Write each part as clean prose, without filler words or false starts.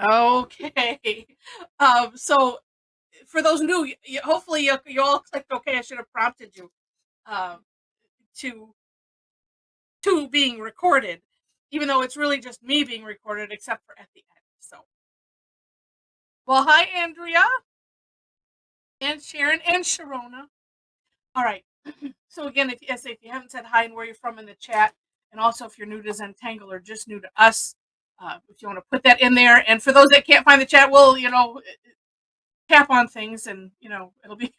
Okay. So for those new, hopefully you all clicked okay. I should have prompted you um, to being recorded, even though it's really just me being recorded, except for at the end. So, well, hi Andrea and Sharon and Sharona. All right. So again, if you haven't said hi and where you're from in the chat, and also if you're new to Zentangle or just new to us, if you want to put that in there, and for those that can't find the chat, we'll tap on things and it'll be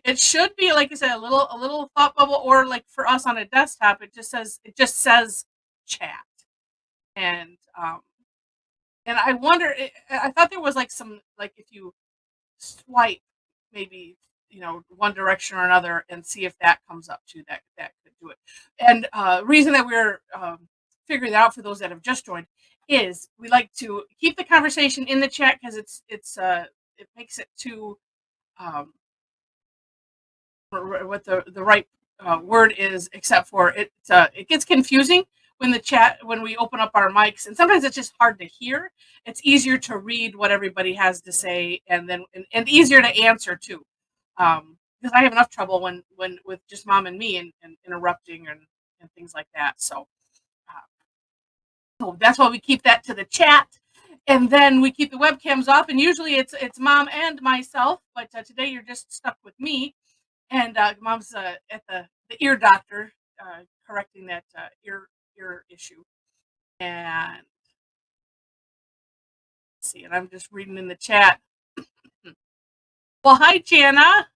it should be like I said a little thought bubble, or like for us on a desktop it just says chat. And um and I wonder, I thought there was like some, like if you swipe maybe one direction or another and see if that comes up too, that could do it. And reason that we're figuring that out for those that have just joined is we like to keep the conversation in the chat because it makes it to um, what the right word is, except for it gets confusing when we open up our mics, and sometimes it's just hard to hear. It's easier to read what everybody has to say, and easier to answer too, because I have enough trouble when with just mom and me and interrupting and things like that. So that's why we keep that to the chat, and then we keep the webcams off, and usually it's mom and myself, but today you're just stuck with me. And mom's at the ear doctor, correcting that ear issue. And let's see, and I'm just reading in the chat. Well, hi, Jana.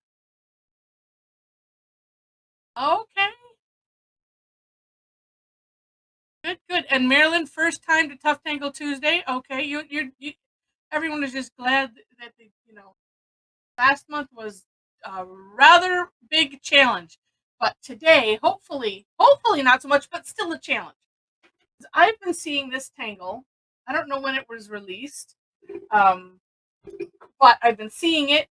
Okay, good, good. And Marilyn, first time to Tough Tangle Tuesday. Okay, everyone is just glad that last month was a rather big challenge, but today, hopefully not so much, but still a challenge. I've been seeing this tangle. I don't know when it was released, um, but I've been seeing it.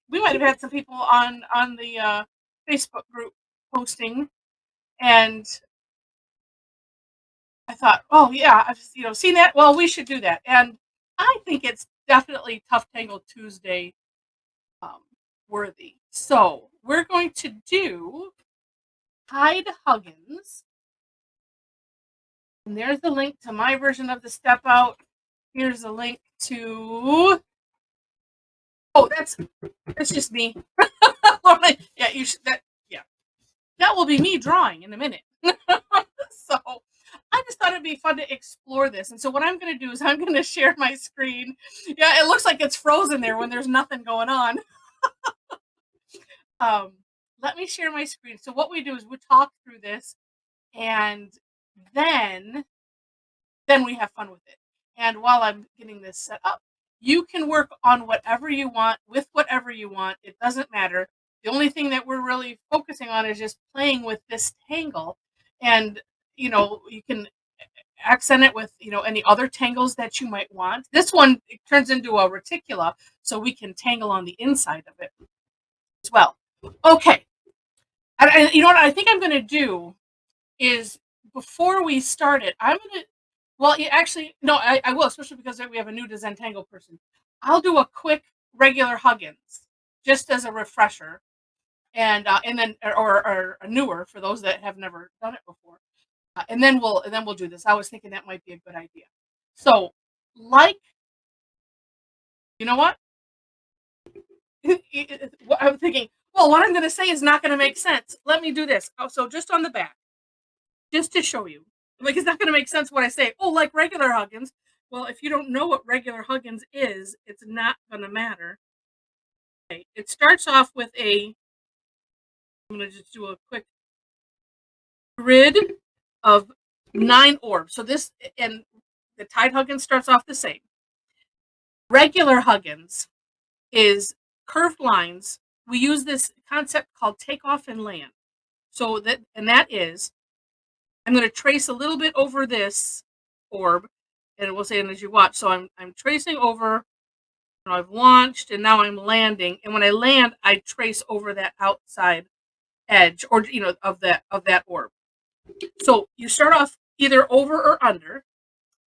We might have had some people on the Facebook group posting, and I thought, oh yeah, I've seen that. Well, we should do that, and I think it's definitely Tough Tangle Tuesday um, worthy. So we're going to do Hyde Huggins, and there's the link to my version of the step out. Here's a link to. Oh, that's just me. Yeah, you should. Yeah, that will be me drawing in a minute. So I just thought it'd be fun to explore this. And so what I'm going to do is I'm going to share my screen. Yeah, it looks like it's frozen there when there's nothing going on. Um, Let me share my screen. So what we do is we talk through this, and then we have fun with it. And while I'm getting this set up, you can work on whatever you want with whatever you want. It doesn't matter. The only thing that we're really focusing on is just playing with this tangle. And you can accent it with any other tangles that you might want. This one, it turns into a reticula, so we can tangle on the inside of it as well. Okay. And you know what I think I'm going to do is, before we start it, I'm gonna. Well, yeah, actually, no, I will, especially because we have a new to Zentangle person. I'll do a quick regular Huggins just as a refresher, and then or a newer for those that have never done it before, and then we'll do this. I was thinking that might be a good idea. So, like, you know what? I'm thinking. Well, what I'm going to say is not going to make sense. Let me do this. Oh, so just on the back, just to show you. Like, it's not going to make sense what I say. Oh, like regular Huggins. Well, if you don't know what regular Huggins is, it's not going to matter. Okay. It starts off with I'm going to just do a quick grid of 9 orbs. So and the Tide Huggins starts off the same. Regular Huggins is curved lines. We use this concept called takeoff and land. That is, I'm going to trace a little bit over this orb, and we'll say, and as you watch, so I'm tracing over. I've launched, and now I'm landing. And when I land, I trace over that outside edge, or of that orb. So you start off either over or under,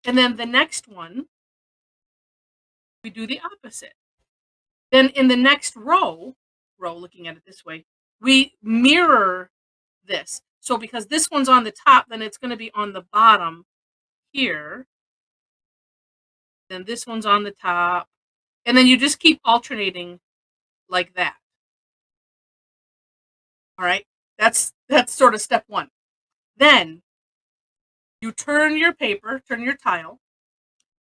and then the next one we do the opposite. Then in the next row, looking at it this way, we mirror this. So because this one's on the top, then it's going to be on the bottom here. Then this one's on the top. And then you just keep alternating like that. All right. That's sort of step one. Then you turn your paper, turn your tile.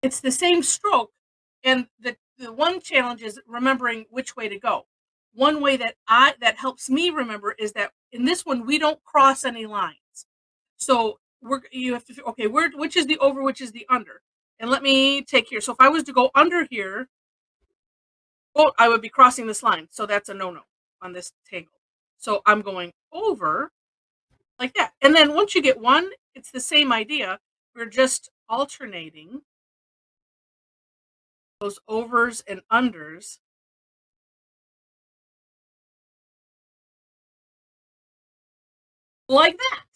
It's the same stroke. And the one challenge is remembering which way to go. One way that helps me remember is that in this one we don't cross any lines. So you have to okay, which is the over, which is the under. And let me take here. So if I was to go under here, oh, I would be crossing this line. So that's a no-no on this tangle. So I'm going over like that. And then once you get one, it's the same idea. We're just alternating those overs and unders. Like that.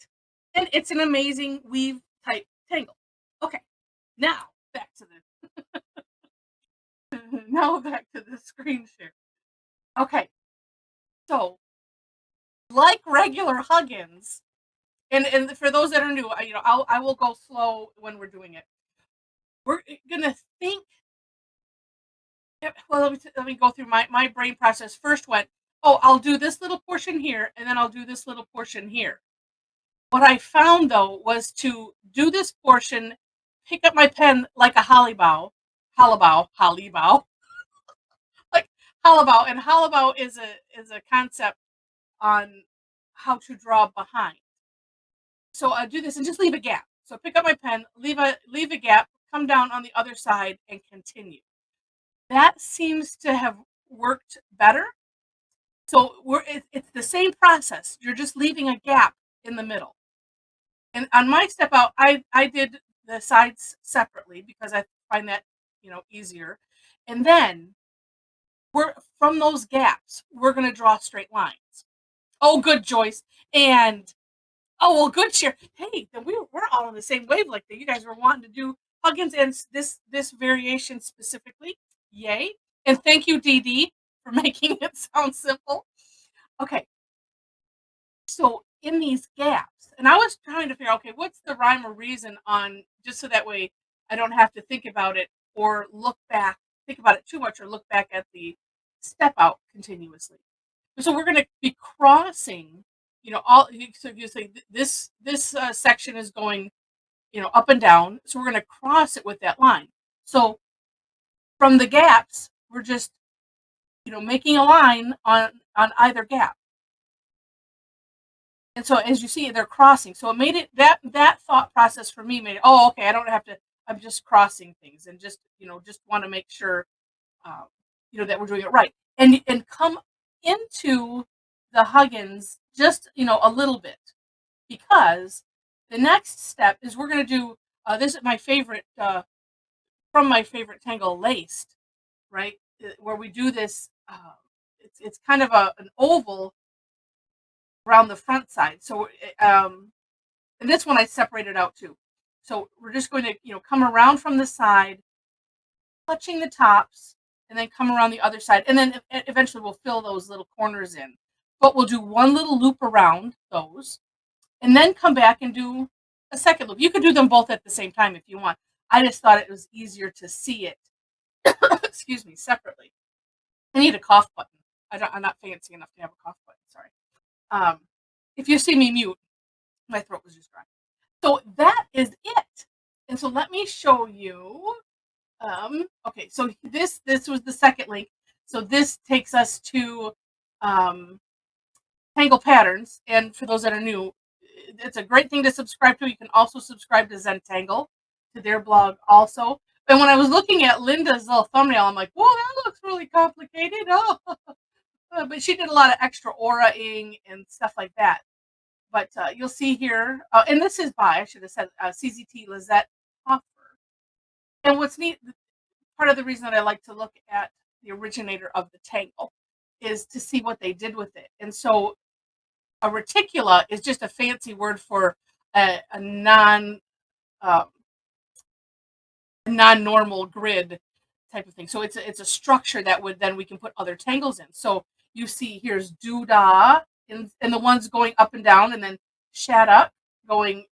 And it's an amazing weave type tangle. Okay, now back to the now back to the screen share. Okay, so like regular Huggins, and for those that are new, I will go slow when we're doing it. We're gonna think. Well, let me go through my brain process. First went, oh, I'll do this little portion here, and then I'll do this little portion here. What I found though was to do this portion, pick up my pen like a holly bow, like holly and holly is a concept on how to draw behind. So I do this and just leave a gap. So pick up my pen, leave a gap, come down on the other side, and continue. That seems to have worked better. So it's the same process. You're just leaving a gap in the middle. And on my step out, I did the sides separately because I find that easier. And then we're from those gaps, we're gonna draw straight lines. Oh, good, Joyce. And oh well, good, Cher. Hey, then we're all on the same wavelength. That you guys were wanting to do Huggins and this variation specifically. Yay! And thank you, Dee Dee, for making it sound simple. Okay, so in these gaps, and I was trying to figure out, okay, what's the rhyme or reason on, just so that way I don't have to think about it or think about it too much, or look back at the step out continuously. So we're going to be crossing, all. So you say this section is going, up and down. So we're going to cross it with that line. So from the gaps, we're just, making a line on either gap. And so as you see, they're crossing. So it made it that thought process for me made it, oh, okay, I don't have to, I'm just crossing things and just, just want to make sure, that we're doing it right. And come into the Huggins just, a little bit, because the next step is we're going to do, this is my favorite, from my favorite Tangle Laced, right? Where we do this, it's kind of an oval around the front side. So, and this one I separated out too. So we're just going to, come around from the side, touching the tops, and then come around the other side. And then eventually we'll fill those little corners in. But we'll do one little loop around those, and then come back and do a second loop. You could do them both at the same time if you want. I just thought it was easier to see it, excuse me, separately. I need a cough button. I'm not fancy enough to have a cough button. Sorry. If you see me mute, my throat was just dry. So that is it. And so let me show you. Okay, so this was the second link. So this takes us to Tangle Patterns. And for those that are new, it's a great thing to subscribe to. You can also subscribe to Zentangle, to their blog also. And when I was looking at Linda's little thumbnail, I'm like, whoa, that looks really complicated. Oh, but she did a lot of extra aura-ing and stuff like that. But you'll see here, and this is by, I should have said, CZT Lisette Hofer. And what's neat, part of the reason that I like to look at the originator of the tangle is to see what they did with it. And so a reticula is just a fancy word for a non-normal grid type of thing. So it's a structure that would then we can put other tangles in. So you see here's doodah and the ones going up and down, and then shaduk going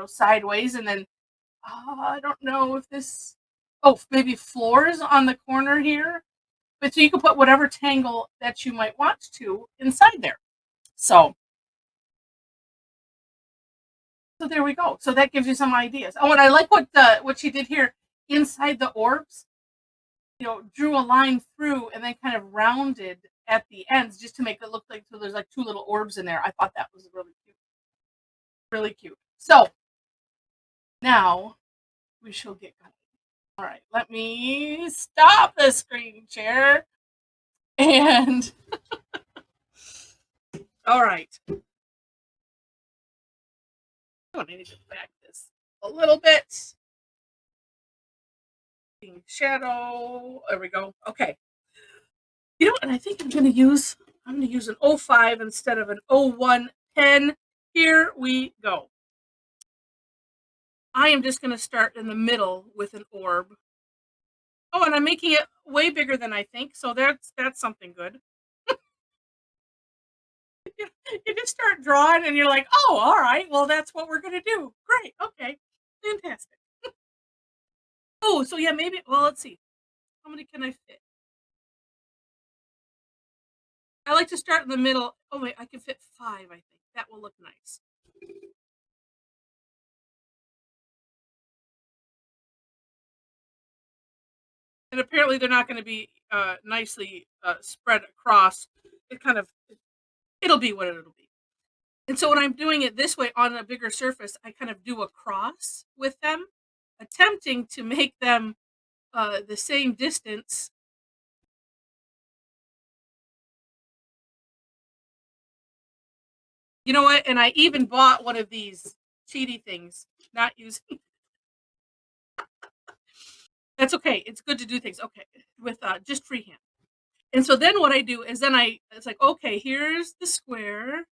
sideways, and then I don't know if this maybe floors on the corner here. But so you can put whatever tangle that you might want to inside there. So there we go. So that gives you some ideas. Oh, and I like what she did here inside the orbs. Drew a line through and then kind of rounded at the ends just to make it look like so there's like two little orbs in there. I thought that was really cute. Really cute. So now we shall get going. All right, let me stop the screen share. And all right. I need to back this a little bit. Shadow. There we go. Okay. You know what? I think I'm going to use an 05 instead of an 01 pen. Here we go. I am just going to start in the middle with an orb. Oh, and I'm making it way bigger than I think, so that's something good. You just start drawing and you're like, oh, all right, well, that's what we're going to do. Great. Okay. Fantastic. Oh, so yeah, maybe, well, let's see. How many can I fit? I like to start in the middle. Oh, wait, I can fit 5, I think. That will look nice. And apparently they're not going to be nicely spread across. It'll be what it'll be. And so when I'm doing it this way on a bigger surface, I kind of do a cross with them, attempting to make them the same distance. You know what? And I even bought one of these cheaty things, not using. That's okay. It's good to do things okay with just freehand. And so then what I do is it's like, okay, here's the square.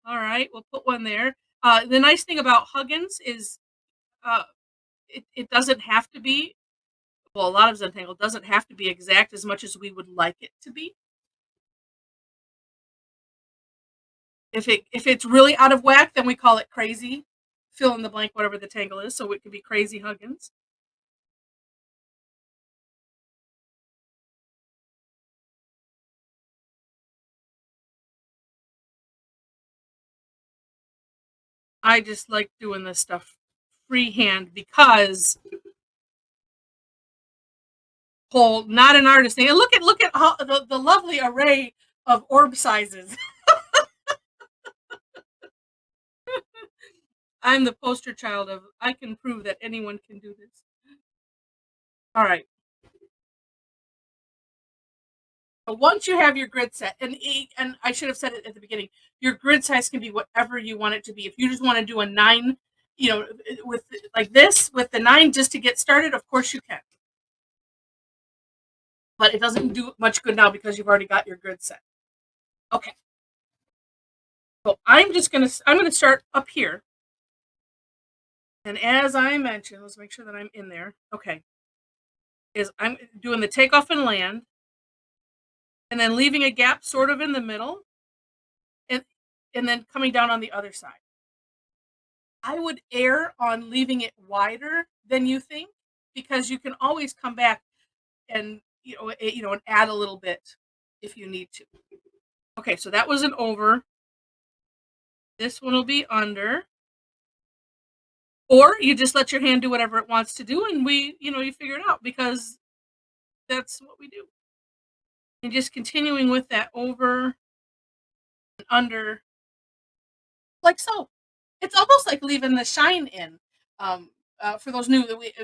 All right, we'll put one there. The nice thing about Huggins is it doesn't have to be, well, a lot of Zentangle doesn't have to be exact as much as we would like it to be. If it's really out of whack, then we call it crazy. Fill in the blank, whatever the tangle is. So it could be crazy Huggins. I just like doing this stuff freehand because not an artist thing. And look at how the lovely array of orb sizes. I'm the poster child of I can prove that anyone can do this. All right. So once you have your grid set, and I should have said it at the beginning, your grid size can be whatever you want it to be. If you just want to do a 9, with like this with the 9 just to get started, of course you can. But it doesn't do much good now because you've already got your grid set. Okay. So I'm gonna start up here. And as I mentioned, let's make sure that I'm in there. Okay. I'm doing the takeoff and land, and then leaving a gap sort of in the middle, and then coming down on the other side. I would err on leaving it wider than you think, because you can always come back and and add a little bit if you need to. Okay, so that was an over. This one will be under. Or you just let your hand do whatever it wants to do, and you figure it out, because that's what we do. And just continuing with that over and under, like so. It's almost like leaving the shine in. For those new, we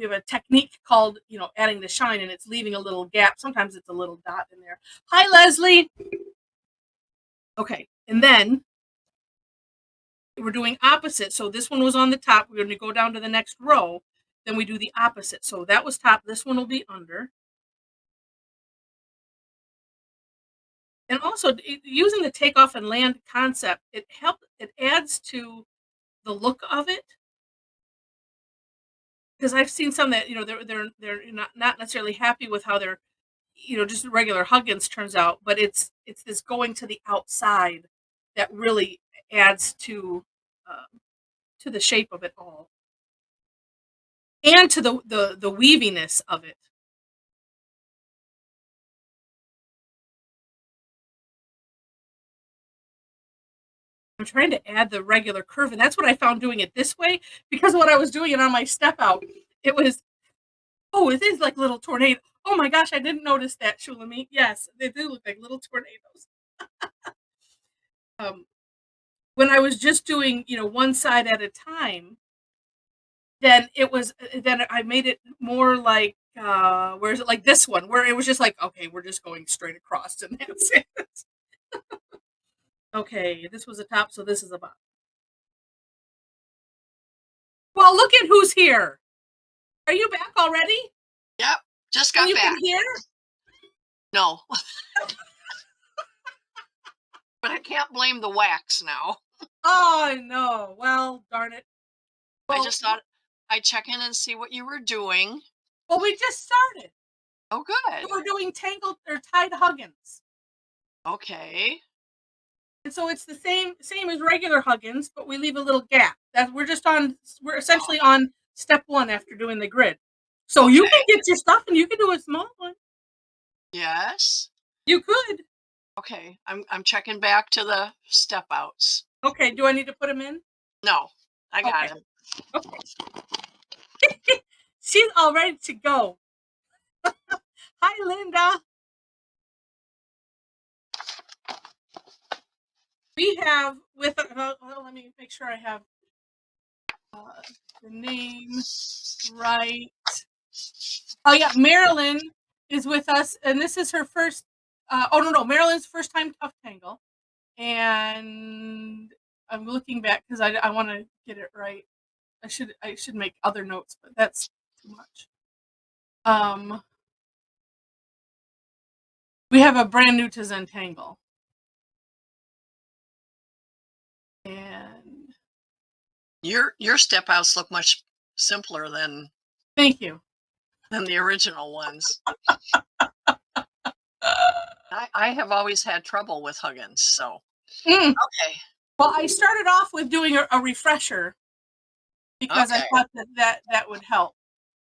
have a technique called adding the shine, and it's leaving a little gap. Sometimes it's a little dot in there. Hi, Leslie. Okay, and then we're doing opposite. So this one was on the top. We're going to go down to the next row. Then we do the opposite. So that was top. This one will be under. And also using the takeoff and land concept, it adds to the look of it. because I've seen some that, they're not necessarily happy with how they're, just regular Huggins turns out, but it's this going to the outside that really adds to the shape of it all and to the weaviness of it. I'm trying to add the regular curve, and that's what I found doing it this way, because when I was doing it on my step out, it was, oh, it is like little tornado. Oh my gosh, I didn't notice that, Shulamit. Yes, they do look like little tornadoes. Um, when I was just doing, one side at a time, then I made it more like, where is it, like this one, where it was just like, okay, we're just going straight across, and that's it. Okay, this was the top, so this is the bottom. Well, look at who's here. Are you back already? Yep, just And got you back. can hear? No. But I can't blame the wax now. Oh, no. Well, darn it. I Well, just thought I'd check in and see what you were doing. well, we just started. Oh, good. We're doing tangled or tied Huggins. Okay. And so it's the same as regular Huggins, but we leave a little gap. We're essentially on step 1 after doing the grid. So you can get your stuff and you can do a small one. Yes. You could. Okay. I'm checking back to the step outs. Okay, do I need to put them in? No, I got Okay. him. Okay. She's all ready to go. Hi, Linda. We have let me make sure I have the name right. Oh yeah, Marilyn is with us, and this is her first. Oh no, Marilyn's first time tough tangle, and I'm looking back because I want to get it right. I should make other notes, but that's too much. We have a brand new to Zentangle, and Your step outs look much simpler than thank you. the original ones. I have always had trouble with Huggins, so Mm. okay. Well, I started off with doing a refresher because I Okay. thought that would help.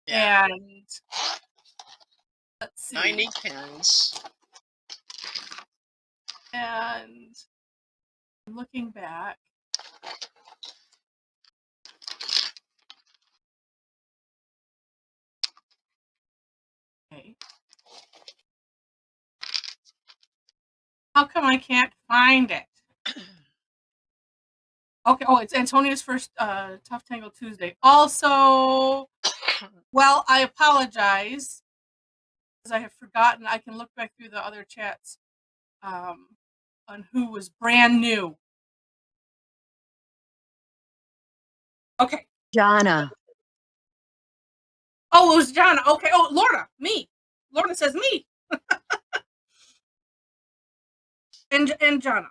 Yeah. And let's see. I need pens. And looking back. Okay. How come I can't find it? Okay. Oh, it's Antonia's first Tough Tangle Tuesday. Also, well, I apologize because I have forgotten. I can look back through the other chats on who was brand new. Okay. Jana. Oh, it was Jana. Okay. Oh, Lorna. Me. Lorna says me. and Jana.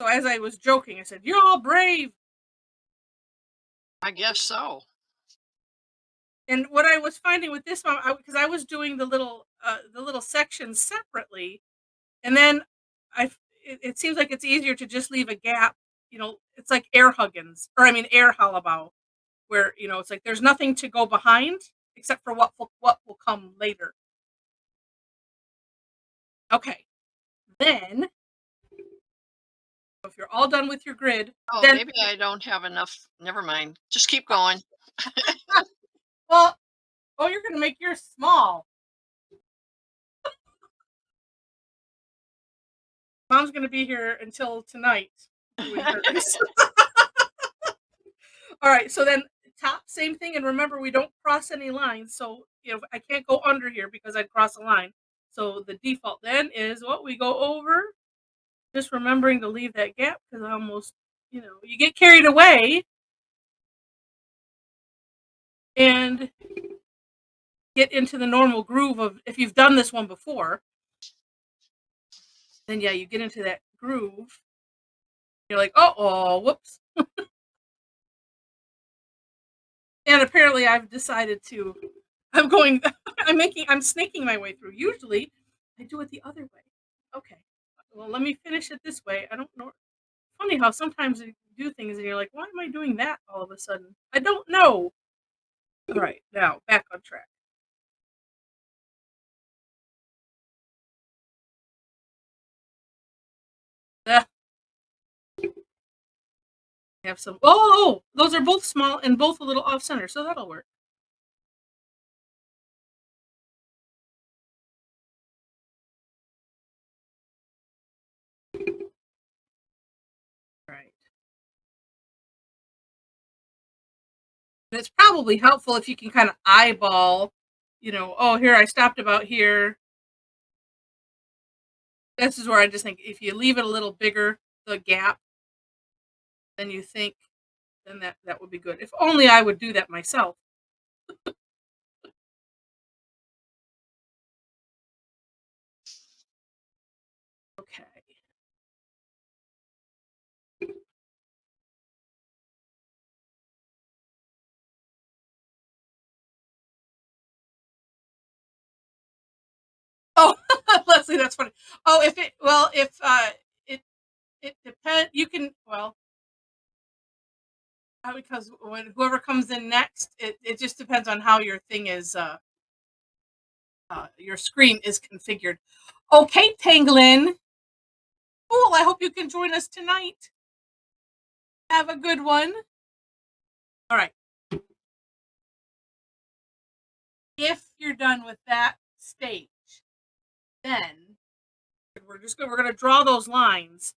So as I was joking, I said, "You're all brave." I guess so. And what I was finding with this one, because I was doing the little sections separately, and then it seems like it's easier to just leave a gap. It's like air Huggins, or I mean air Halabau, where it's like there's nothing to go behind except for what will come later. Okay, then if you're all done with your grid, Oh, then maybe I don't have enough. Never mind. Just keep going. well, oh, you're gonna make yours small. Mom's gonna be here until tonight doing hers. All right, so then top, same thing, and remember we don't cross any lines, so I can't go under here because I'd cross a line. So the default then is what we go over, just remembering to leave that gap because I almost, you get carried away and get into the normal groove of, if you've done this one before, then yeah, you get into that groove. You're like, oh, whoops. And apparently I've decided to, I'm going, I'm snaking my way through. Usually I do it the other way. Okay. Well, let me finish it this way. I don't know. Funny how sometimes you do things and you're like, why am I doing that all of a sudden? I don't know. All right. Now back on track. Ah, have some. Oh, those are both small and both a little off center, so that'll work. All right. And it's probably helpful if you can kind of eyeball, oh, here I stopped about here. This is where I just think if you leave it a little bigger, the gap, than you think, then that would be good. If only I would do that myself. Okay. Oh, Leslie, that's funny. Oh, if it depends. You can, well, because when whoever comes in next, it just depends on how your thing is. Your screen is configured. Okay, Tanglin. Cool. I hope you can join us tonight. Have a good one. All right. If you're done with that stage, then we're gonna draw those lines,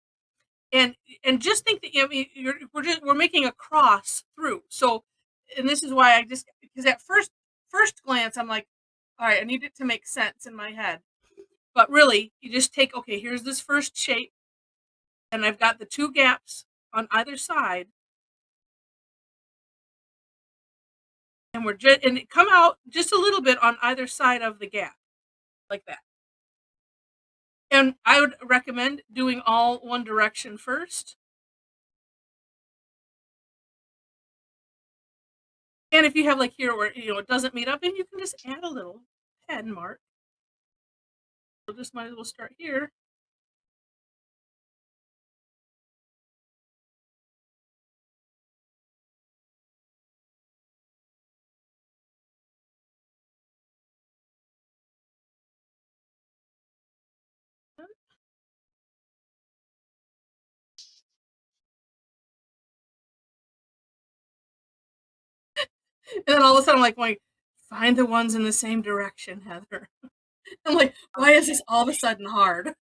and just think that, we're making a cross through. So, and this is why I just, because at first glance I'm like, all right, I need it to make sense in my head, but really you just take, okay, here's this first shape, and I've got the two gaps on either side, and we're just, and it come out just a little bit on either side of the gap, like that. And I would recommend doing all one direction first. And if you have like here where it doesn't meet up, then you can just add a little pen mark. So just might as well start here. And then all of a sudden I'm like going, find the ones in the same direction, Heather. I'm like, why is this all of a sudden hard?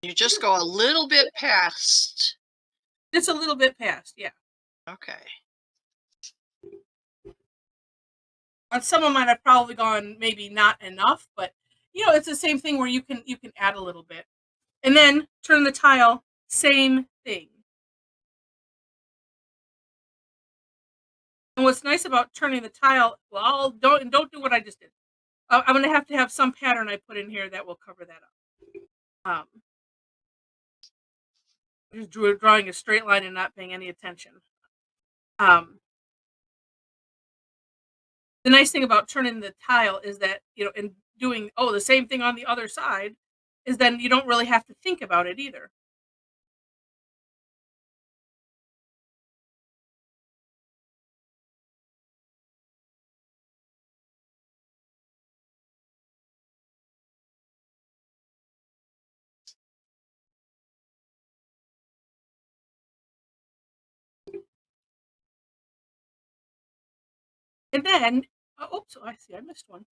You just go a little bit past. Just a little bit past, yeah. Okay. On some of mine I've probably gone maybe not enough, but it's the same thing where you can add a little bit. And then turn the tile, same thing. And what's nice about turning the tile, well, don't do what I just did. I'm gonna have to have some pattern I put in here that will cover that up. Just drawing a straight line and not paying any attention. Um, the nice thing about turning the tile is that, and doing, the same thing on the other side, is then you don't really have to think about it either. And then, oops, I see, I missed one.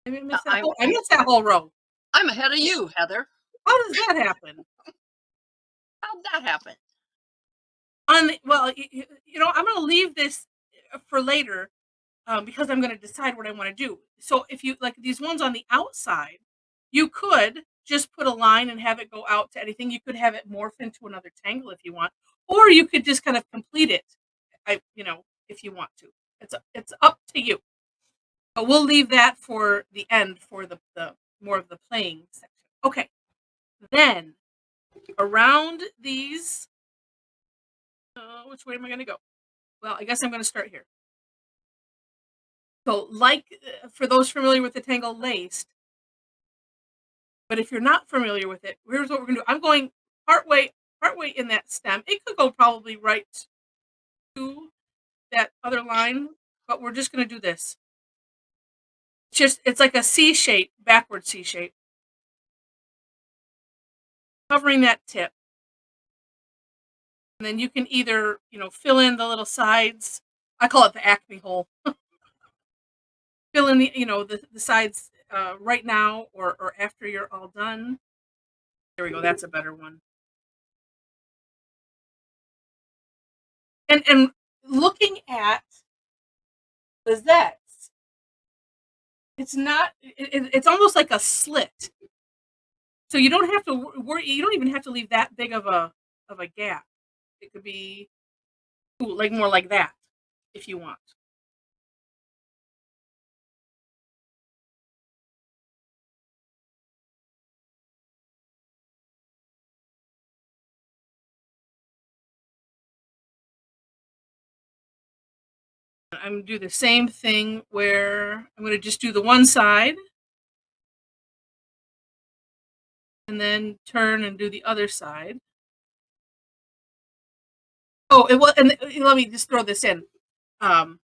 I missed that whole row. I'm ahead of you, Heather. How does that happen? How'd that happen? Well, I'm going to leave this for later, because I'm going to decide what I want to do. So if you like these ones on the outside, you could just put a line and have it go out to anything. You could have it morph into another tangle if you want, or you could just kind of complete it. If you want to, it's up to you. But we'll leave that for the end for the more of the playing section. Okay, then around these, which way am I going to go? well, I guess I'm going to start here. So, like for those familiar with the Tangle laced, but if you're not familiar with it, here's what we're going to do. I'm going partway in that stem. It could go probably right to that other line, but we're just going to do this. It's like a C shape, backward C shape, covering that tip. And then you can either, fill in the little sides. I call it the acme hole. Fill in the sides right now or after you're all done. There we go. That's a better one. And looking at Lisette's, it's not. It's almost like a slit. So you don't have to worry. You don't even have to leave that big of a gap. It could be like more like that if you want. I'm going to do the same thing where I'm going to just do the one side and then turn and do the other side. Oh, it was, and let me just throw this in. Yeah,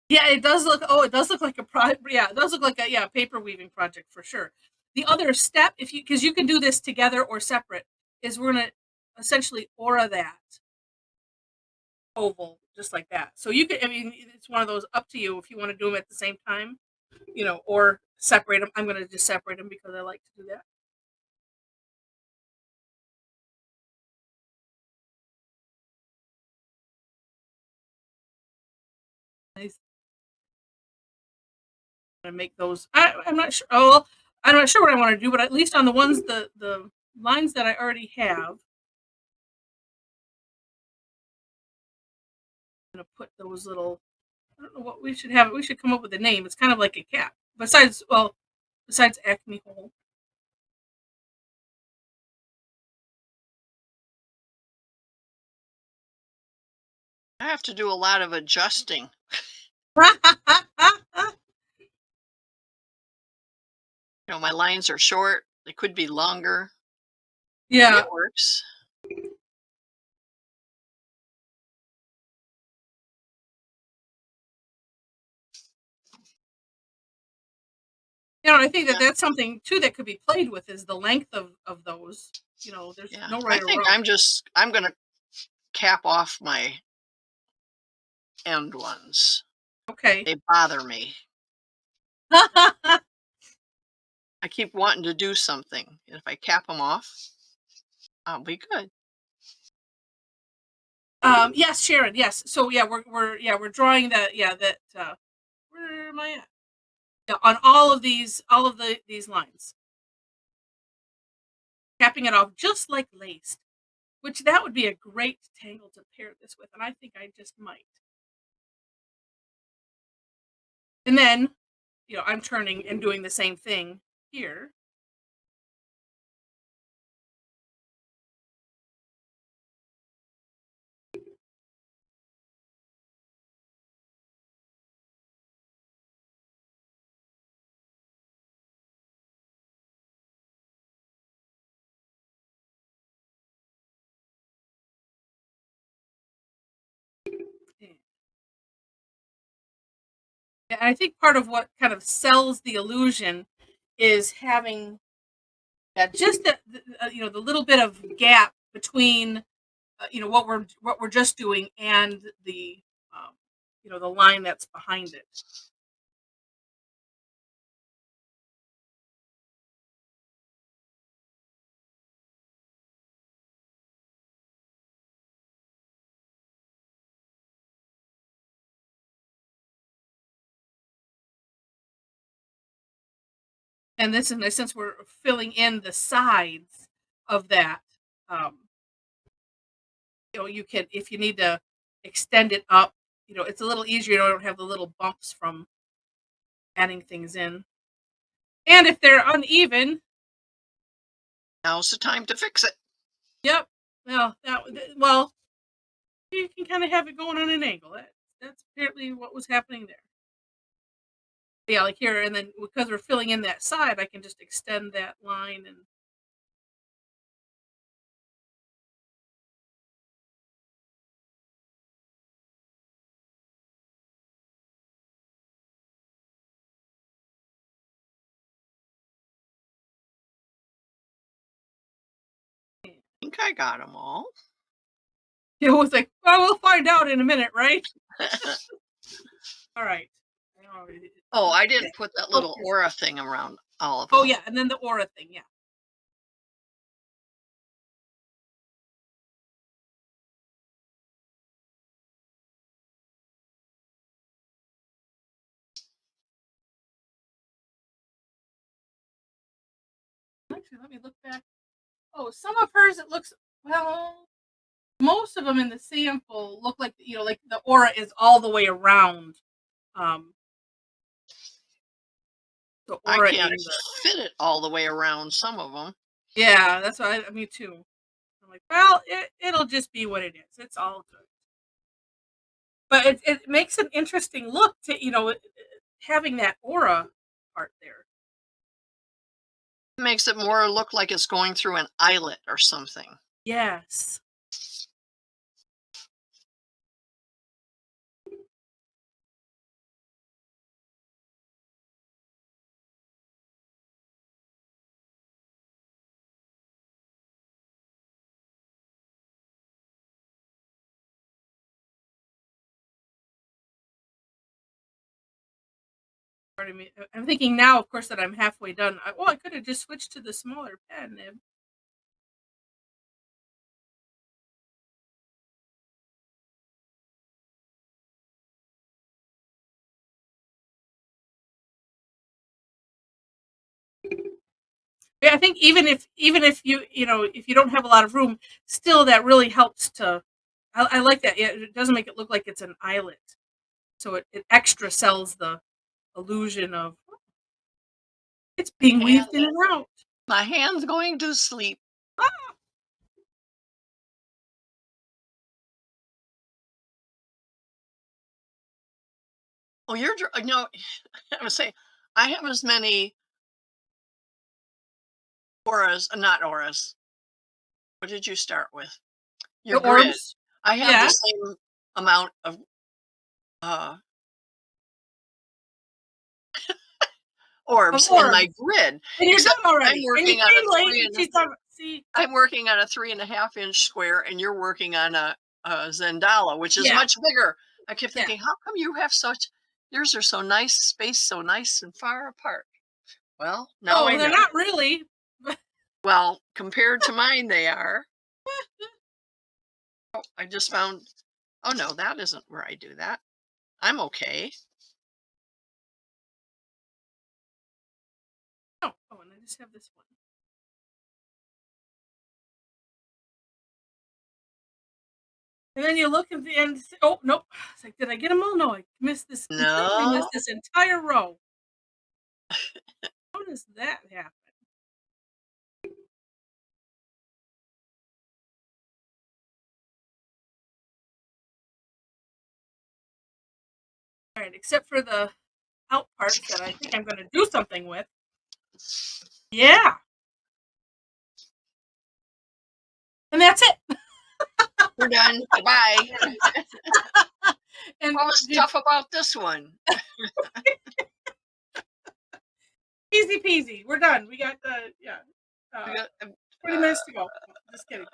it does look. Oh, it does look like a Yeah, it does look like a paper weaving project for sure. The other step, because you can do this together or separate, is we're gonna essentially aura that oval just like that. So you could. I mean, it's one of those up to you if you want to do them at the same time, or separate them. I'm gonna just separate them because I like to do that. Nice. And make those. I'm not sure. Oh, well, I'm not sure what I want to do, but at least on the ones the lines that I already have, I'm gonna put those little. I don't know what we should have. We should come up with a name. It's kind of like a cap. Besides Acme Hole. I have to do a lot of adjusting. My lines are short. They could be longer. Yeah. It works. I think that that's something too that could be played with is the length of those. There's Yeah. no I right or think wrong. I'm going to cap off my end ones. Okay. They bother me. I keep wanting to do something. And if I cap them off, I'll be good. Yes, Sharon. Yes. So yeah, we're drawing that. Yeah, that. Where am I at? Yeah, on these lines, capping it off just like laced. Which that would be a great tangle to pair this with, and I think I just might. And then, I'm turning and doing the same thing here. And I think part of what kind of sells the illusion is having that just the little bit of gap between what we're just doing and the the line that's behind it. And this, in a sense, we're filling in the sides of that. Um, you can, if you need to extend it up, it's a little easier. You don't have the little bumps from adding things in. And if they're uneven, Now's the time to fix it. yep. Well, well, You can kind of have it going on an angle. That's apparently what was happening there. Yeah, like here, and then because we're filling in that side, I can just extend that line and I think I got them all. it was like, well, we'll find out in a minute, right? All right. Oh, Oh, I didn't put that little focus. aura thing around all of Oh them. yeah, and then the aura thing, yeah. Actually, let me look back. Oh, some of hers it looks well. Most of them in the sample look like like the aura is all the way around. Um, the I aura can't in the fit it all the way around some of them. yeah. That's what me too. I'm like, well, it'll just be what it is. It's all good. But it makes an interesting look to having that aura part there. It makes it more look like it's going through an eyelet or something. Yes. Pardon me. I'm thinking now, of course, that I'm halfway done. I could have just switched to the smaller pen. Yeah, I think even if if you don't have a lot of room, still that really helps to. I like that. Yeah, it doesn't make it look like it's an eyelet, so it extra sells the illusion of it's being And weaved in and out. my hand's going to sleep. Ah! Oh, no, I would say I have as many auras, not auras. What did you start with? Your The grid. orbs, I have the yeah, same amount of uh, of orbs in my orbs, grid, and you're except done I'm already. And you working on a came late, three and and she's done. See, I'm working on a 3.5 inch square, and you're working on a Zendala, which is yeah, much bigger. I kept yeah. thinking, how come you have such yours are so nice, spaced so nice and far apart? Well, now I No, they're know. not really. Well, compared to mine, they are. I just found, oh no, that isn't where I do that. I'm okay. Oh, and I just have this one. And then you look at the end. Oh nope. It's like, did I get them all? No, I missed this. Completely No, missed this entire row. How does that happen? All right, except for the out parts that I think I'm going to do something with. Yeah, and that's it. we're done. Bye. And What was tough about this one? easy peasy. We're done. We got the yeah. We Uh, got, 20 minutes to go. No, just kidding.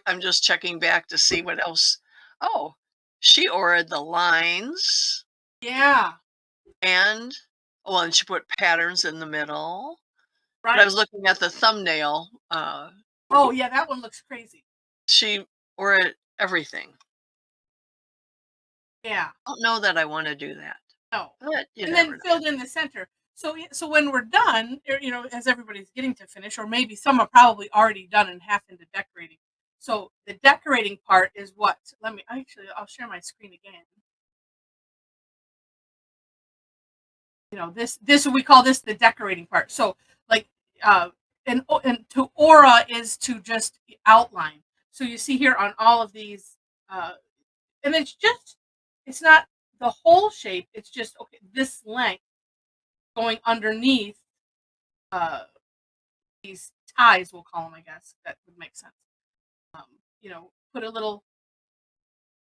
I'm just checking back to see what else. Oh, she ordered the lines Yeah, and well, and she put patterns in the middle. But I right. was looking at the thumbnail. Oh yeah, that one looks crazy. She ordered everything. Yeah. I don't know that I want to do that, No. but you And never then know. filled in the center. So so when we're done, as everybody's getting to finish, or maybe some are probably already done and half into decorating. So the decorating part is what? I'll share my screen again. This we call this the decorating part. So like and to aura is to just outline. So you see here on all of these And it's not the whole shape. It's just, okay, this length going underneath uh, these ties, we'll call them, I guess. That would make sense. Um, put a little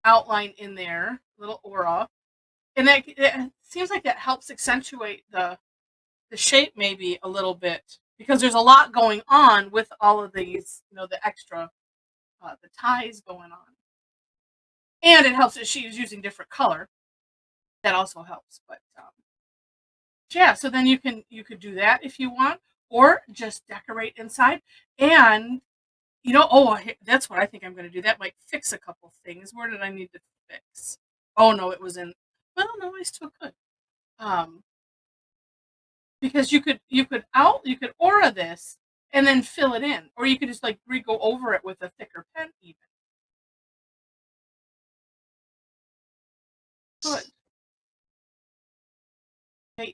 outline in there, little aura. And that it seems like that helps accentuate the shape maybe a little bit, because there's a lot going on with all of these, the extra the ties going on, and it helps that she's using different color. That also helps, but yeah. So then you could do that if you want, or just decorate inside, and that's what I think I'm going to do. That might fix a couple things. Where did I need to fix? Oh no, it was in. Well, no, I still could. Um, because you could aura this and then fill it in, or you could just like go over it with a thicker pen even. Good.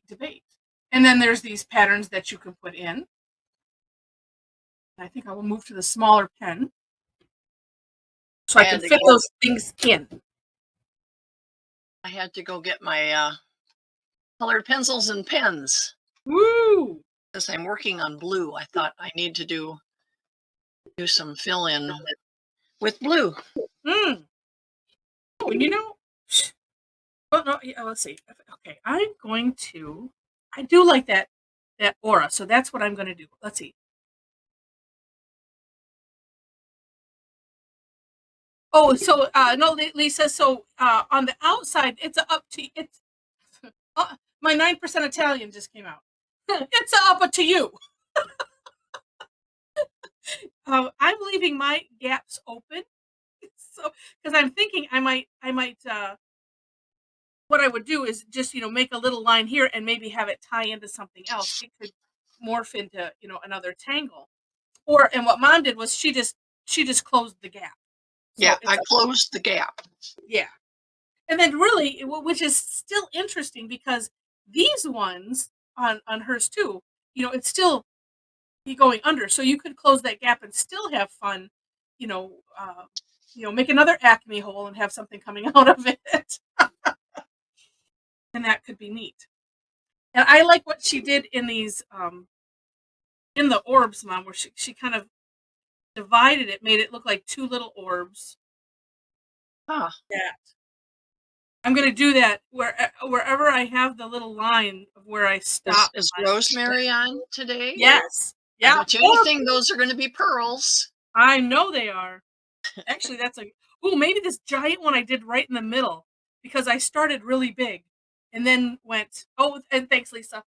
Debate. And then there's these patterns that you can put in. I think I will move to the smaller pen so I can And fit again, those things in. I had to go get my colored pencils and pens Woo! because I'm working on blue. I thought I need to do some fill in with blue. Mm. Oh, well, no, yeah, let's see. Okay, I do like that aura, so that's what I'm going to do. Let's see. Oh, so no, Lisa. So on the outside, it's my 9% Italian just came out. It's up to you. I'm leaving my gaps open, so because I'm thinking I might. What I would do is just make a little line here and maybe have it tie into something else. It could morph into another tangle. And what Mom did was she just closed the gap. Yeah, So it's I closed the gap. yeah. And then really, which is still interesting because these ones on hers too, it's still be going under, so you could close that gap and still have fun, you know, uh, make another Acme hole and have something coming out of it, and that could be neat. And I like what she did in these in the orbs, Mom, where she kind of divided it, made it look like two little orbs. Huh. Yeah. I'm gonna do that wherever I have the little line of where I stop. Is Rosemary on today? Yes. I Yeah. bet you anything those are going to be pearls. I know they are. Actually, that's maybe this giant one I did right in the middle because I started really big and then went, oh, and thanks, Lisa.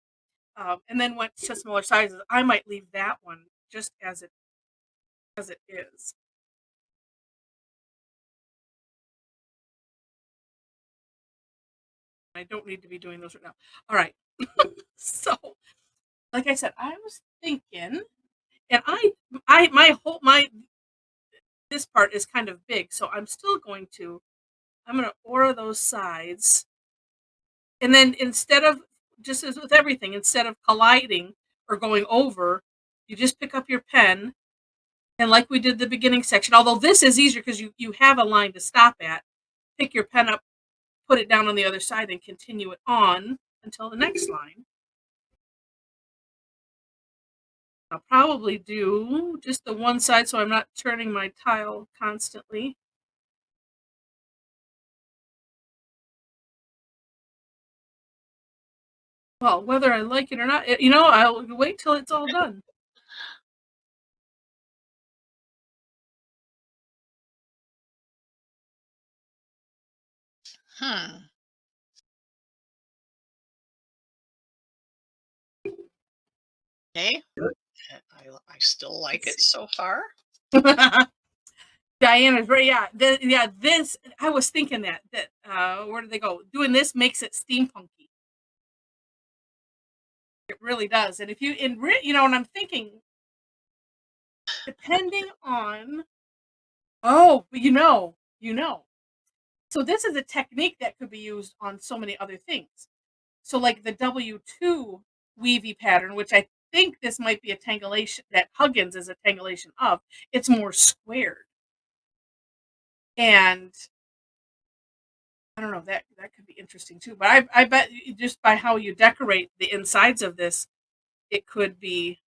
And then went to smaller sizes. I might leave that one just as it is. I don't need to be doing those right now. All right. So, like I said, I was thinking, and my this part is kind of big, so I'm going to aura those sides. And then instead of, just as with everything, instead of colliding or going over, you just pick up your pen. And like we did the beginning section, although this is easier because you have a line to stop at, pick your pen up, put it down on the other side, and continue it on until the next line. I'll probably do just the one side so I'm not turning my tile constantly. Well, whether I like it or not, I'll wait till it's all done. Hmm. Okay. I still like it so far. Diana's right. Yeah, this I was thinking that where do they go? Doing this makes it steampunky. It really does. And if you and I'm thinking, depending on you know. So this is a technique that could be used on so many other things. So like the W2 weavy pattern, which I think this might be a tangulation that Huggins is a tangulation of. It's more squared. And I don't know, that could be interesting too. But I bet just by how you decorate the insides of this, it could be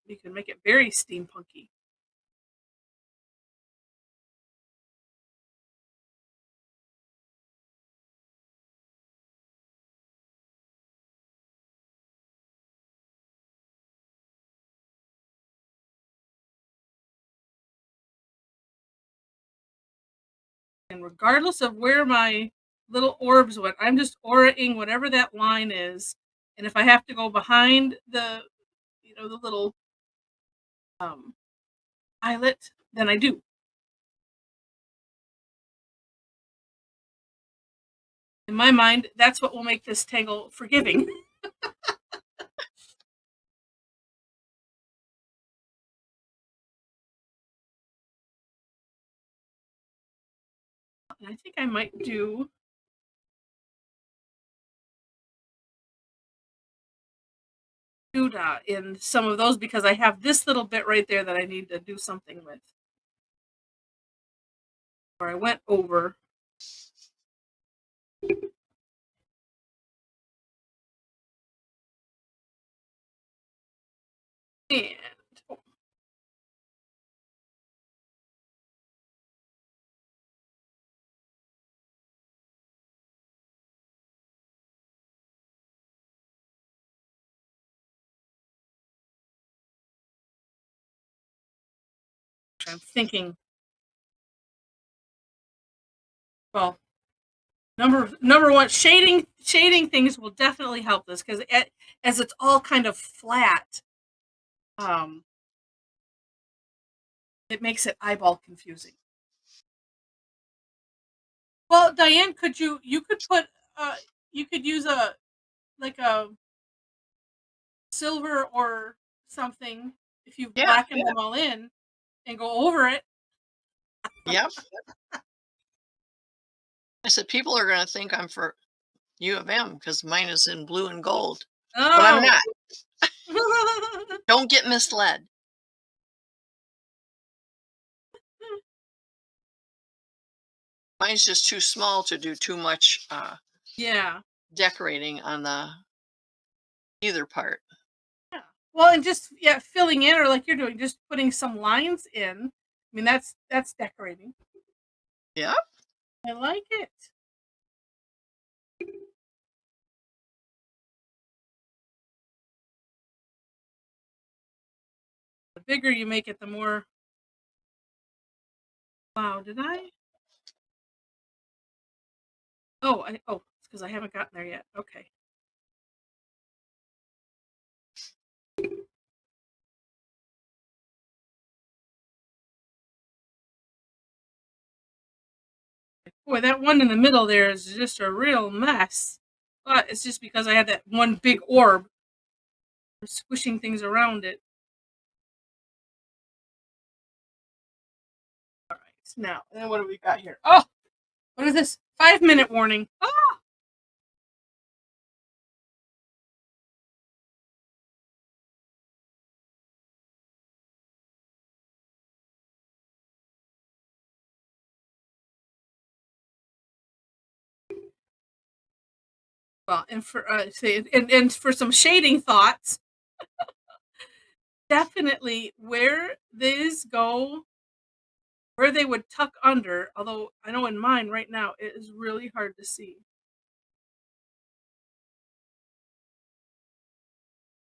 you can make it very steampunky. And regardless of where my little orbs went, I'm just auraing whatever that line is. And if I have to go behind the, the little um, eyelet, then I do. In my mind, that's what will make this tangle forgiving. And I think I might do Duda in some of those because I have this little bit right there that I need to do something with. Or I went over. And oh, I'm thinking, well, number one, shading things will definitely help this because as it's all kind of flat, um, it makes it eyeball confusing. Well, Diane, you could put you could use a like a silver or something if you've Yeah, blackened them all in and go over it. yep. I said people are gonna think I'm for U of M because mine is in blue and gold, but I'm Oh. not. Don't get misled. Mine's just too small to do too much Yeah. decorating on the either part. Yeah. Well, and just filling in or like you're doing, just putting some lines in. I mean, that's decorating. Yep. I like it. The bigger you make it, the more. Wow, did I? Oh, it's because I haven't gotten there yet. Okay. Boy, that one in the middle there is just a real mess. But it's just because I had that one big orb squishing things around it. All right. Now, then what do we got here? Oh, what is this? 5-minute warning. Oh, well, and for and for some shading thoughts, definitely where these go, where they would tuck under. Although I know in mine right now it is really hard to see.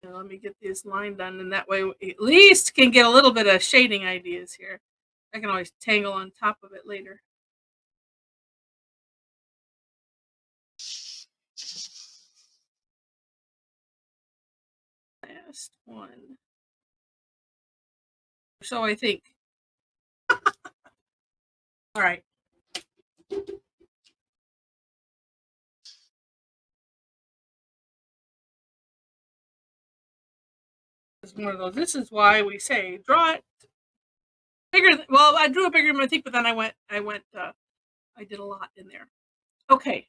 And let me get this line done, and that way we at least can get a little bit of shading ideas here. I can always tangle on top of it later. Last one. So I think. All right. It's one of those. This is why we say draw it bigger. Well, I drew it bigger than I think, but then I did a lot in there. Okay.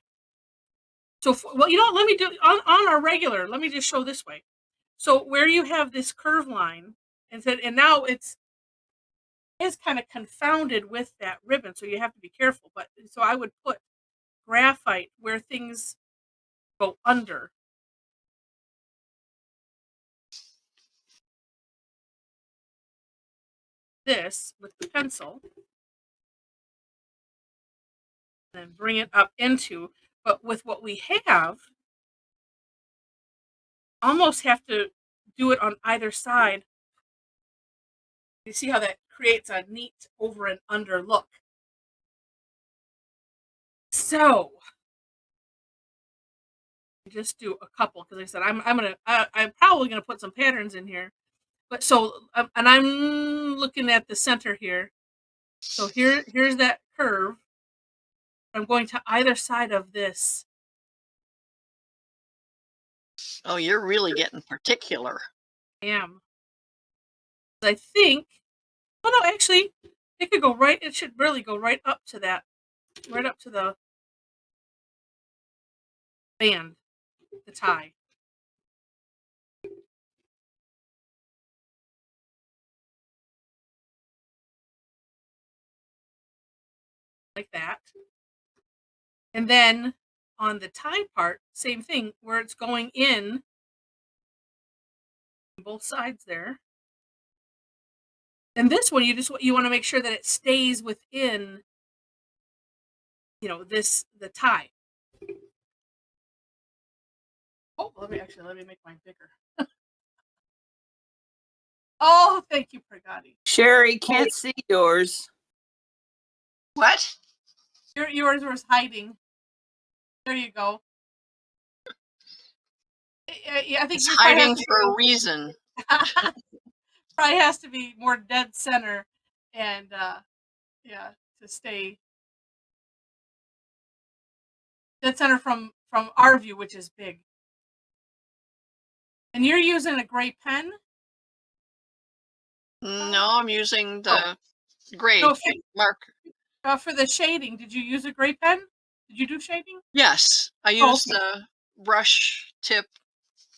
So, well, let me do on our regular. Let me just show this way. So where you have this curve line, and now is kind of confounded with that ribbon, so you have to be careful. But so I would put graphite where things go under. This with the pencil, and then bring it up into. But with what we have, almost have to do it on either side. You see how that creates a neat over and under look. So just do a couple because like I said I'm probably gonna put some patterns in here. But so and I'm looking at the center here. So here's that curve. I'm going to either side of this. Oh, you're really getting particular. I am. I think. Oh no, actually, it could go right. It should really go right up to that, right up to the band, the tie. Like that. And then on the tie part, same thing, where it's going in both sides there. And this one, you want to make sure that it stays within, the tie. Oh, let me make mine bigger. Oh, thank you, Pragati. Sherry, can't see yours. What? Yours was hiding. There you go. I think It's yours hiding for a reason. probably has to be more dead center, and yeah, to stay dead center from our view, which is big. And you're using a gray pen? No, I'm using the gray No, marker. for the shading, did you use a gray pen? Did you do shading? Yes, I Oh, used okay. the brush tip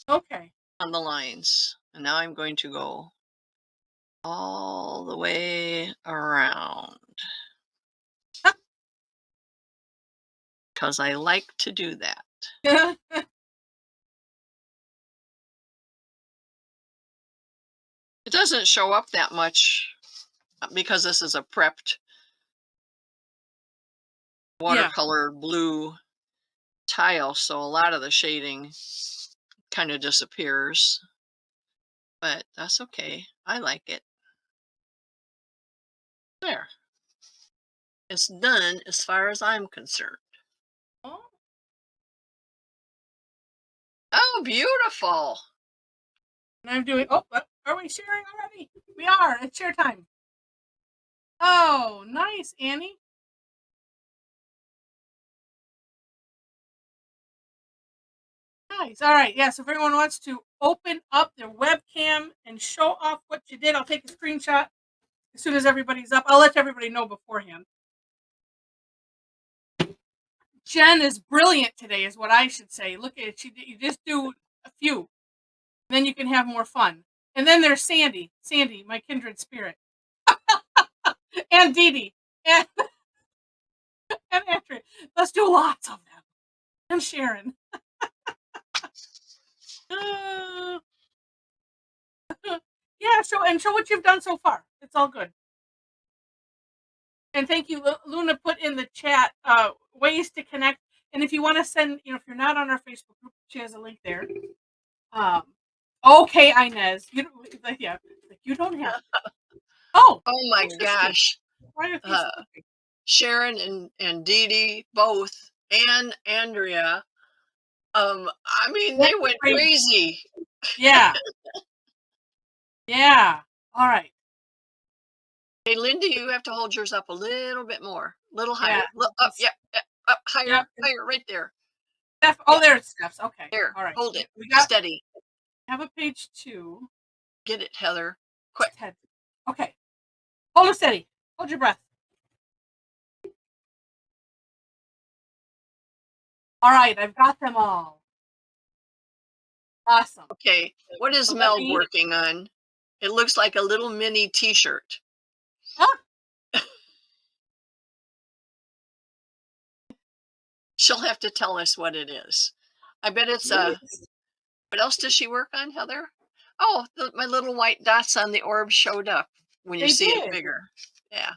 Okay. on the lines. And now I'm going to go all the way around. Because I like to do that. It doesn't show up that much because this is a prepped watercolor blue tile, so a lot of the shading kind of disappears. But that's okay. I like it. There. It's done as far as I'm concerned. Oh, Oh, beautiful. and I'm doing. Oh, are we sharing already? We are. It's share time. Oh, nice, Annie. Nice. All right. Yeah. So if everyone wants to open up their webcam and show off what you did, I'll take a screenshot as soon as everybody's up. I'll let everybody know beforehand. Jen is brilliant today, is what I should say. Look at it. You just do a few, then you can have more fun. And then there's Sandy. Sandy, my kindred spirit. And Dee Dee. And, and Andrea. Let's do lots of them. And Sharon. Yeah, show what you've done so far. It's all good. And thank you, Luna put in the chat ways to connect. And if you want to send, if you're not on our Facebook group, she has a link there. Okay, Inez, you don't have. Oh my gosh, Sharon and Dee Dee both, and Andrea. I mean, they went crazy. Yeah. Yeah. All right. Hey, Linda, you have to hold yours up a little bit more, a little higher. Look up, up higher, higher, right there. Steph, there's Steph's. Okay. There. All right. Hold it. We got steady. Have a page 2. Get it, Heather. Quick. Okay. Hold it steady. Hold your breath. All right, I've got them all. Awesome. Okay, what is Mel working on? It looks like a little mini t-shirt. She'll have to tell us what it is. I bet it's Yes. what else does she work on, Heather? Oh, my little white dots on the orb showed up when you They see it did. bigger. Yeah.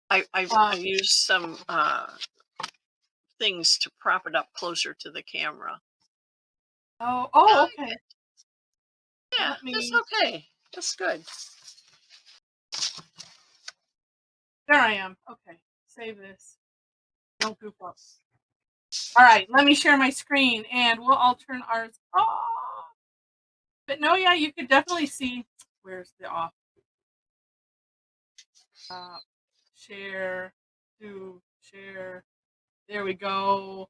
I Um, used some things to prop it up closer to the camera. oh, okay. Yeah, Let that's me. okay. That's good. There I am. Okay, save this. Don't goof up. All right, let me share my screen, and we'll all turn ours off. But no, yeah, you could definitely see. Where's the off? Share. Do share. There we go.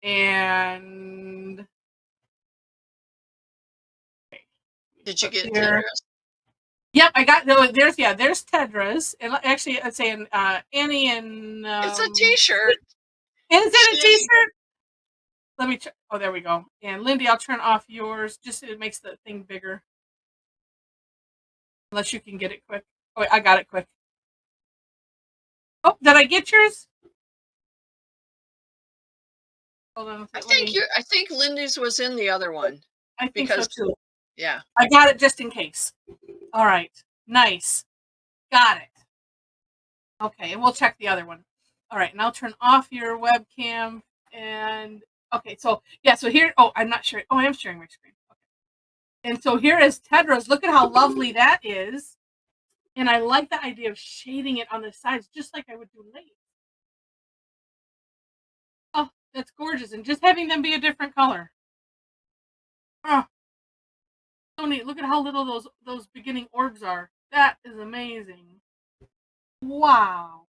And Did you get here. Tedra's? Yep, I got there's Tedra's, and actually I'd say Annie and It's a T-shirt. is it a She is. T-shirt? Let me check. Oh, there we go. And Lindy, I'll turn off yours. Just so it makes the thing bigger. Unless you can get it quick. Oh, wait, I got it quick. Oh, did I get yours? Hold on. I think Lindy's was in the other one. I think so Because too. yeah. I got it just in case. All right. Nice. Got it. Okay, and we'll check the other one. All right, and I'll turn off your webcam. And okay, so yeah, so here. Oh, I'm not sure. Oh, I am sharing my screen. Okay. And so here is Tedra's. Look at how lovely that is. And I like the idea of shading it on the sides, just like I would do lace. Oh, that's gorgeous. And just having them be a different color. Oh, so neat. Look at how little those beginning orbs are. That is amazing. Wow.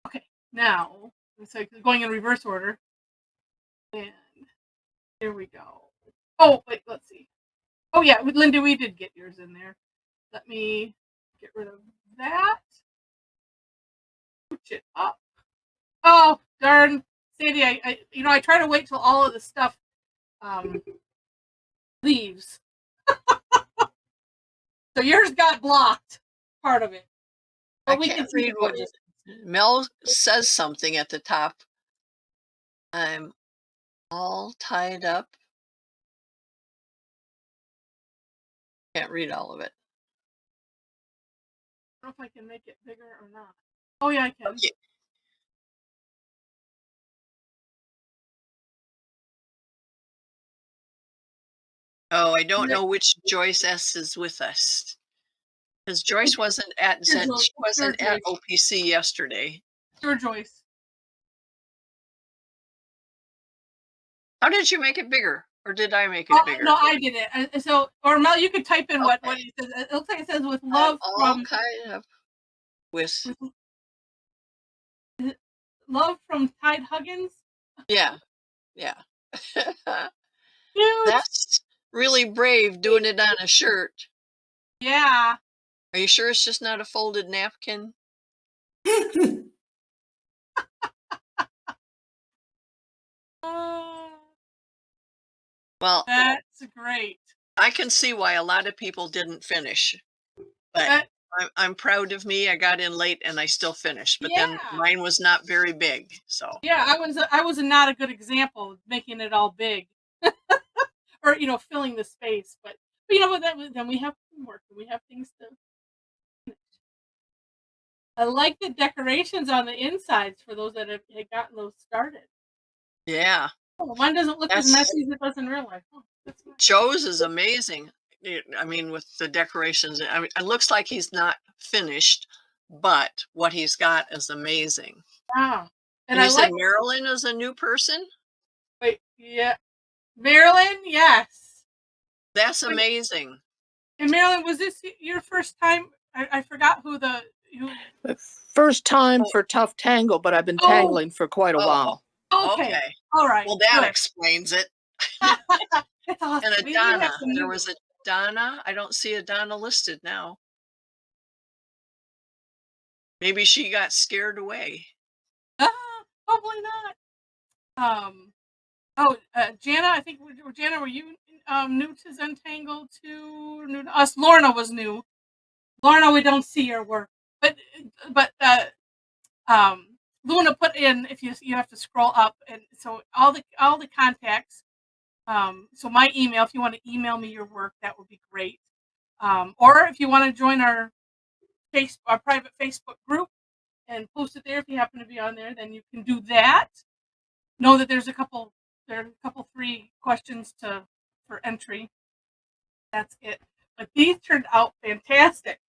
Okay, now it's like going in reverse order. And here we go. Oh, wait, let's see. Oh, yeah, with Linda, we did get yours in there. Let me get rid of that. Push it up. Oh, darn. Sandy, I try to wait till all of the stuff leaves. So yours got blocked, part of it. But I we can can't see the read what gorgeous. Mel says something at the top. I'm all tied up. Can't read all of it. I don't know if I can make it bigger or not. Oh, yeah, I can. Okay. Oh, I don't know which Joyce S is with us. Because Joyce wasn't at Joyce. OPC yesterday. Sure, Joyce. How did you make it bigger? Or did I make it bigger? No, I did it. So, or Mel, you could type in what Okay. it says. It looks like it says with I'm love all from kind of with love from Tide Huggins. yeah, yeah. Cute. That's really brave doing it on a shirt. Yeah. Are you sure it's just not a folded napkin? Oh, Well, that's great. I can see why a lot of people didn't finish, but That, I'm proud of me. I got in late and I still finished, but then yeah. mine was not very big. So Yeah, I was not a good example of making it all big, or filling the space. But what? Then we have homework. And we have things to. I like the decorations on the insides for those that had gotten those started. yeah, Oh, mine doesn't look as that's messy as it does in real life. Oh, that's nice. Joe's is amazing. I mean, with the decorations, I mean, it looks like he's not finished, but what he's got is amazing. Wow. And And I you said like. Marilyn is a new person? Wait, yeah, Marilyn, yes. That's Wait, amazing. and Marilyn, was this your first time? I forgot who. First time Oh, for Tough Tangle, but I've been Oh, tangling for quite a oh, while. okay. okay. All right. Well, that Good. explains it. That's awesome. And a We have Donna. some There new was ones. a Donna. I don't see a Donna listed now. Maybe she got scared away. Hopefully not. Oh, Jana, I think Jana, were you new to Zentangle too? New to us? Lorna was new. Lorna, we don't see your work, but Luna put in, if you have to scroll up, and so all the contacts. So my email, if you want to email me your work, that would be great. Or if you want to join our private Facebook group and post it there, if you happen to be on there, then you can do that. Know that there are a couple 3 questions for entry. That's it. But these turned out fantastic.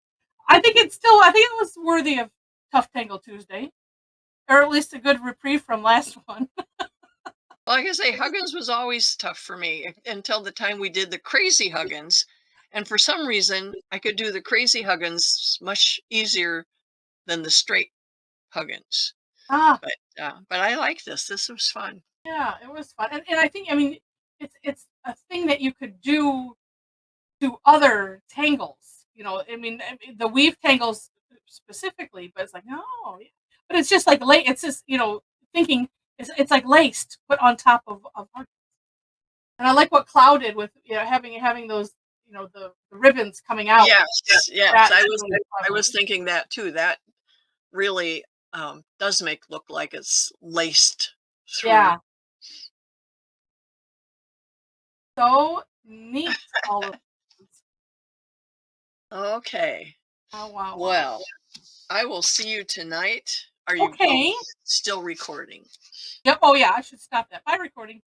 I think it was worthy of Tough Tangle Tuesday, or at least a good reprieve from last one. Well, like I say, Huggins was always tough for me until the time we did the crazy Huggins. And for some reason, I could do the crazy Huggins much easier than the straight Huggins. Ah, But I like this. This was fun. yeah, it was fun, and I think, I mean, it's a thing that you could do to other tangles. I mean, the weave tangles specifically, but it's like, no, yeah. But it's just like it's just thinking it's like laced put on top of Huggins. And I like what Cloud did with having those the ribbons coming out. Yes, yes. That's I really was clever. thinking that too. That really does make look like it's laced through. Yeah. So neat, all of this. Okay. Oh, wow, wow. Well, I will see you tonight. Are you Okay. still recording? Yep. Oh, yeah. I should stop that by recording.